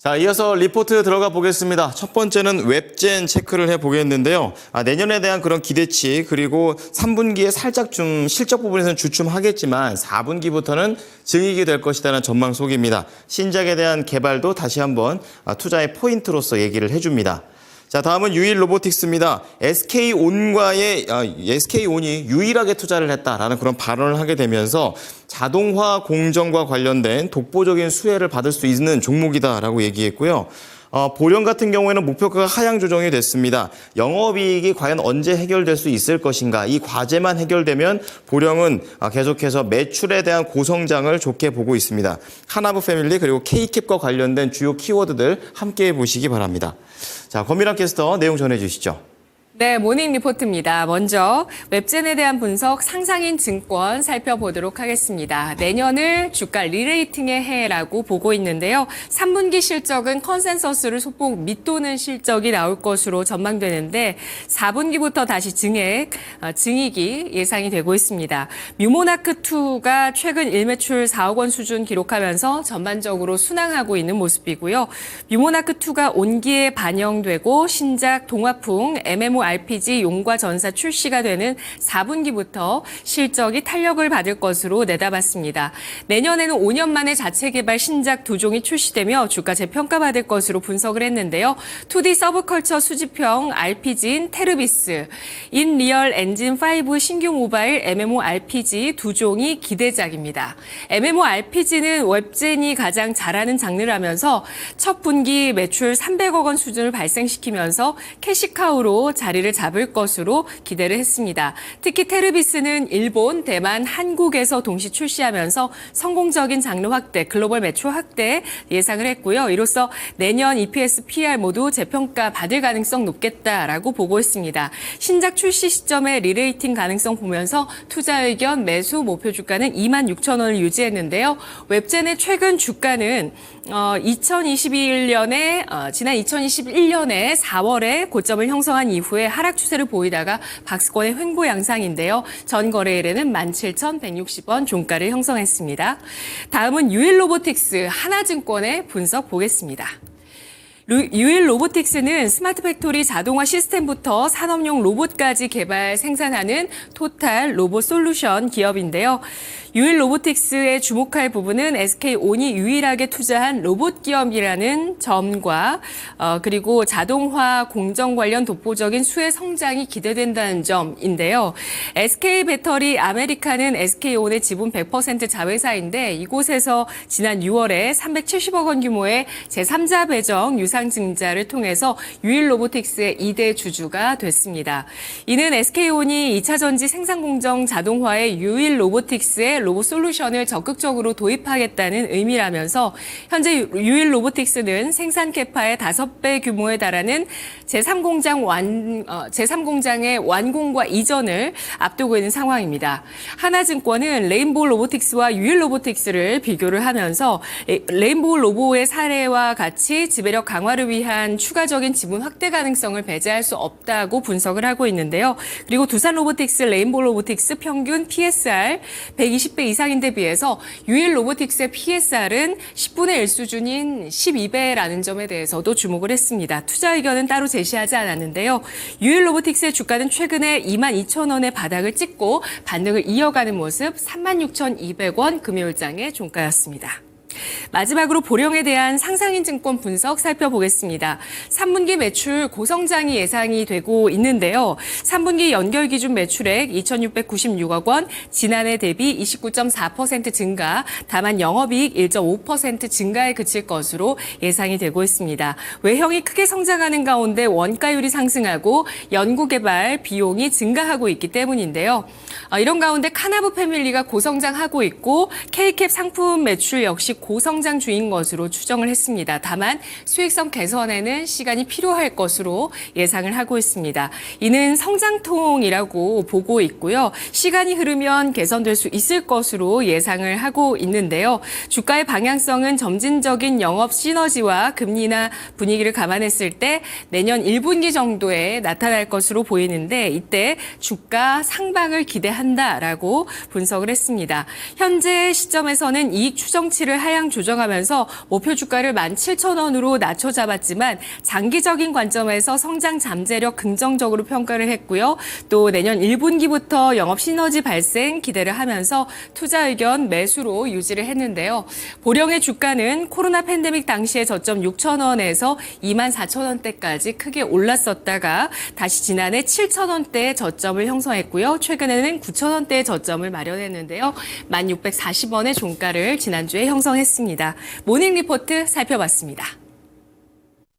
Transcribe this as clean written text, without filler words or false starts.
자, 이어서 리포트 들어가 보겠습니다. 첫 번째는 웹젠 체크를 해보겠는데요. 내년에 대한 그런 기대치, 그리고 3분기에 살짝 좀 실적 부분에서는 주춤하겠지만 4분기부터는 증익이 될 것이라는 전망 속입니다. 신작에 대한 개발도 다시 한번 투자의 포인트로서 얘기를 해줍니다. 자, 다음은 유일 로보틱스입니다. SK온이 유일하게 투자를 했다라는 그런 발언을 하게 되면서 자동화 공정과 관련된 독보적인 수혜를 받을 수 있는 종목이다라고 얘기했고요. 보령 같은 경우에는 목표가가 하향 조정이 됐습니다. 영업이익이 과연 언제 해결될 수 있을 것인가. 이 과제만 해결되면 보령은 계속해서 매출에 대한 고성장을 좋게 보고 있습니다. 하나부 패밀리 그리고 K캡과 관련된 주요 키워드들 함께 보시기 바랍니다. 자, 권미랑 캐스터 내용 전해주시죠. 네, 모닝 리포트입니다. 먼저 웹젠에 대한 분석 상상인 증권 살펴보도록 하겠습니다. 내년을 주가 리레이팅의 해라고 보고 있는데요. 3분기 실적은 컨센서스를 소폭 밑도는 실적이 나올 것으로 전망되는데 4분기부터 다시 증익이 예상이 되고 있습니다. 뮤모나크2가 최근 일매출 4억 원 수준 기록하면서 전반적으로 순항하고 있는 모습이고요. 뮤모나크2가 온기에 반영되고 신작 동화풍 MMORPG 용과 전사 출시가 되는 4분기부터 실적이 탄력을 받을 것으로 내다봤습니다. 내년에는 5년 만에 자체 개발 신작 2종이 출시되며 주가 재평가받을 것으로 분석을 했는데요. 2D 서브컬처 수집형 RPG인 테르비스, 인리얼 엔진 5 신규 모바일 MMORPG 2종이 기대작입니다. MMORPG는 웹젠이 가장 잘하는 장르라면서 첫 분기 매출 300억 원 수준을 발생시키면서 캐시카우로 자리를 잡을 것으로 기대를 했습니다. 특히 테르비스는 일본, 대만, 한국에서 동시 출시하면서 성공적인 장르 확대, 글로벌 매출 확대 예상을 했고요. 이로써 내년 EPS, PR 모두 재평가 받을 가능성 높겠다라고 보고 있습니다. 신작 출시 시점에 리레이팅 가능성 보면서 투자 의견 매수 목표 주가는 26,000원을 유지했는데요. 웹젠의 최근 주가는 지난 2021년에 4월에 고점을 형성한 이후에 하락 추세를 보이다가 박스권의 횡보 양상인데요. 전 거래일에는 17,160원 종가를 형성했습니다. 다음은 유일 로보틱스 하나증권의 분석 보겠습니다. 유일 로보틱스는 스마트 팩토리 자동화 시스템부터 산업용 로봇까지 개발 생산하는 토탈 로봇 솔루션 기업인데요. 유일 로보틱스에 주목할 부분은 SK온이 유일하게 투자한 로봇 기업이라는 점과 그리고 자동화 공정 관련 독보적인 수혜 성장이 기대된다는 점인데요. SK배터리 아메리카는 SK온의 지분 100% 자회사인데 이곳에서 지난 6월에 370억 원 규모의 제3자 배정 유상증자를 통해서 유일 로보틱스의 2대 주주가 됐습니다. 이는 SK온이 2차 전지 생산 공정 자동화에 유일 로보틱스의 로봇 솔루션을 적극적으로 도입하겠다는 의미라면서 현재 유일 로보틱스는 생산 캐파의 5배 규모에 달하는 제3공장의 완공과 이전을 앞두고 있는 상황입니다. 하나증권은 레인보우 로보틱스와 유일 로보틱스를 비교를 하면서 레인보우 로보의 사례와 같이 지배력 강화를 위한 추가적인 지분 확대 가능성을 배제할 수 없다고 분석을 하고 있는데요. 그리고 두산 로보틱스, 레인보우 로보틱스 평균 PSR 120배 이상인데 비해서 유일 로보틱스의 PSR은 10분의 1 수준인 12배라는 점에 대해서도 주목을 했습니다. 투자 의견은 따로 제시하지 않았는데요. 유일 로보틱스의 주가는 최근에 22,000원의 바닥을 찍고 반등을 이어가는 모습 36,200원 금요일장의 종가였습니다. 마지막으로 보령에 대한 상상인 증권 분석 살펴보겠습니다. 3분기 매출 고성장이 예상이 되고 있는데요. 3분기 연결 기준 매출액 2,696억 원, 지난해 대비 29.4% 증가, 다만 영업이익 1.5% 증가에 그칠 것으로 예상이 되고 있습니다. 외형이 크게 성장하는 가운데 원가율이 상승하고 연구개발 비용이 증가하고 있기 때문인데요. 이런 가운데 카나부 패밀리가 고성장하고 있고 K캡 상품 매출 역시 고성장 주인 것으로 추정을 했습니다. 다만 수익성 개선에는 시간이 필요할 것으로 예상을 하고 있습니다. 이는 성장통이라고 보고 있고요. 시간이 흐르면 개선될 수 있을 것으로 예상을 하고 있는데요. 주가의 방향성은 점진적인 영업 시너지와 금리나 분위기를 감안했을 때 내년 1분기 정도에 나타날 것으로 보이는데 이때 주가 상방을 기대한다라고 분석을 했습니다. 현재 시점에서는 이익 추정치를 하향 하향 조정하면서 목표 주가를 17,000원으로 낮춰 잡았지만 장기적인 관점에서 성장 잠재력 긍정적으로 평가를 했고요. 또 내년 1분기부터 영업 시너지 발생 기대를 하면서 투자 의견 매수로 유지를 했는데요. 보령의 주가는 코로나 팬데믹 당시의 저점 6,000원에서 24,000원대까지 크게 올랐었다가 다시 지난해 7,000원대의 저점을 형성했고요. 최근에는 9,000원대의 저점을 마련했는데요. 1,640원의 종가를 지난주에 형성했습니다. 모닝 리포트 살펴봤습니다.